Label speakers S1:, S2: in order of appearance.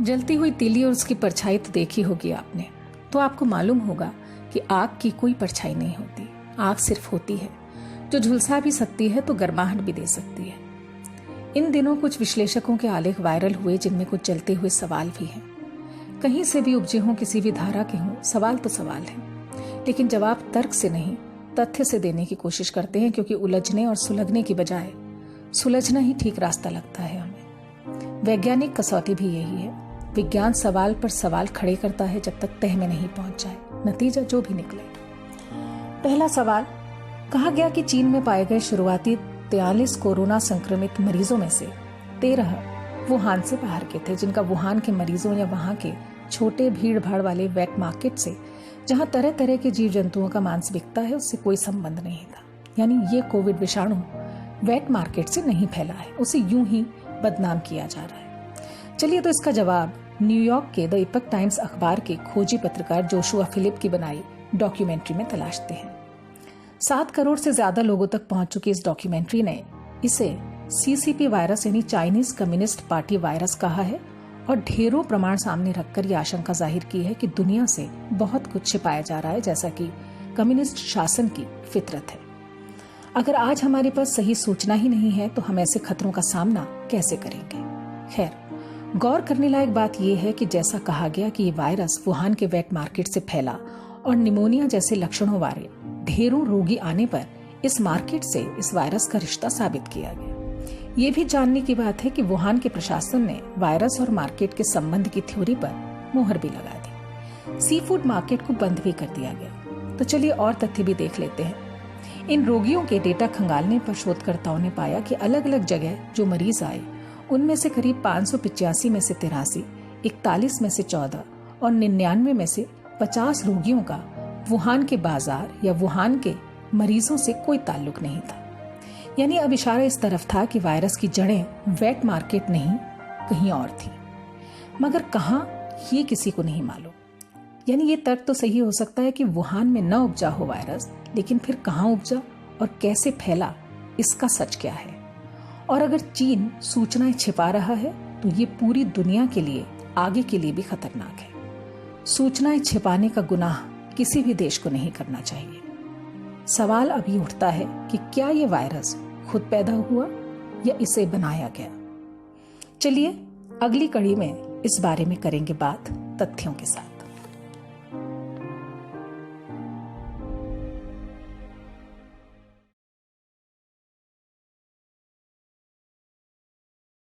S1: जलती हुई तीली और उसकी परछाई तो देखी होगी आपने, तो आपको मालूम होगा कि आग की कोई परछाई नहीं होती। आग सिर्फ होती है जो झुलसा भी सकती है तो गर्माहट भी दे सकती है। इन दिनों कुछ विश्लेषकों के आलेख वायरल हुए जिनमें कुछ जलते हुए सवाल भी हैं। कहीं से भी उपजे हों, किसी भी धारा के हों, सवाल तो सवाल है, लेकिन जवाब तर्क से नहीं तथ्य से देने की कोशिश करते हैं, क्योंकि उलझने और सुलगने की बजाय सुलझना ही ठीक रास्ता लगता है हमें। वैज्ञानिक कसौटी भी यही है। विज्ञान सवाल पर सवाल खड़े करता है जब तक तह में नहीं पहुंच जाए, नतीजा जो भी निकले। पहला सवाल, कहा गया कि चीन में पाए गए शुरुआती 43 कोरोना संक्रमित मरीजों में से 13 वुहान से बाहर के थे, जिनका वुहान के मरीजों या वहां के छोटे भीड़ भाड़ वाले वेट मार्केट से, जहां तरह तरह के जीव जंतुओं का मांस बिकता है, उससे कोई संबंध नहीं था। यानी ये कोविड विषाणु वेट मार्केट से नहीं फैला है, उसे यूं ही बदनाम किया जा रहा है। चलिए, तो इसका जवाब न्यूयॉर्क के द इपक टाइम्स अखबार के खोजी पत्रकार जोशुआ फिलिप की बनाई डॉक्यूमेंट्री में तलाशते हैं। 7 करोड़ से ज्यादा लोगों तक पहुंच चुकी इस डॉक्यूमेंट्री ने इसे सीसीपी वायरस यानी चाइनीज कम्युनिस्ट पार्टी वायरस कहा है और ढेरों प्रमाण सामने रखकर यह आशंका जाहिर की है कि दुनिया से बहुत कुछ छिपाया जा रहा है, जैसा कि कम्युनिस्ट शासन की फितरत है। अगर आज हमारे पास सही सूचना ही नहीं है तो हम ऐसे खतरों का सामना कैसे करेंगे। खैर, गौर करने लायक बात यह है कि जैसा कहा गया कि ये वायरस वुहान के वेट मार्केट से फैला और निमोनिया जैसे लक्षणों वाले ढेरों रोगी आने पर इस मार्केट से इस वायरस का रिश्ता साबित किया गया। ये भी जानने की बात है कि वुहान के प्रशासन ने वायरस और मार्केट के संबंध की थ्योरी पर मुहर भी लगा दी। सी फूड मार्केट को बंद भी कर दिया गया। तो चलिए और तथ्य भी देख लेते हैं। इन रोगियों के डेटा खंगालने पर शोधकर्ताओं ने पाया कि अलग अलग जगह जो मरीज आए उनमें से करीब 585 में से 83, 41 में से 14 और 99 में से 50 रोगियों का वुहान के बाजार या वुहान के मरीजों से कोई ताल्लुक नहीं था। यानी अब इशारा इस तरफ था कि वायरस की जड़ें वेट मार्केट नहीं कहीं और थी, मगर कहां ये किसी को नहीं मालूम। यानी ये तर्क तो सही हो सकता है कि वुहान में न उपजा हो वायरस, लेकिन फिर कहां उपजा और कैसे फैला, इसका सच क्या है। और अगर चीन सूचनाएं छिपा रहा है तो ये पूरी दुनिया के लिए, आगे के लिए भी खतरनाक है। सूचनाएं छिपाने का गुनाह किसी भी देश को नहीं करना चाहिए। सवाल अभी उठता है कि क्या ये वायरस खुद पैदा हुआ या इसे बनाया गया। चलिए, अगली कड़ी में इस बारे में करेंगे बात तथ्यों के साथ।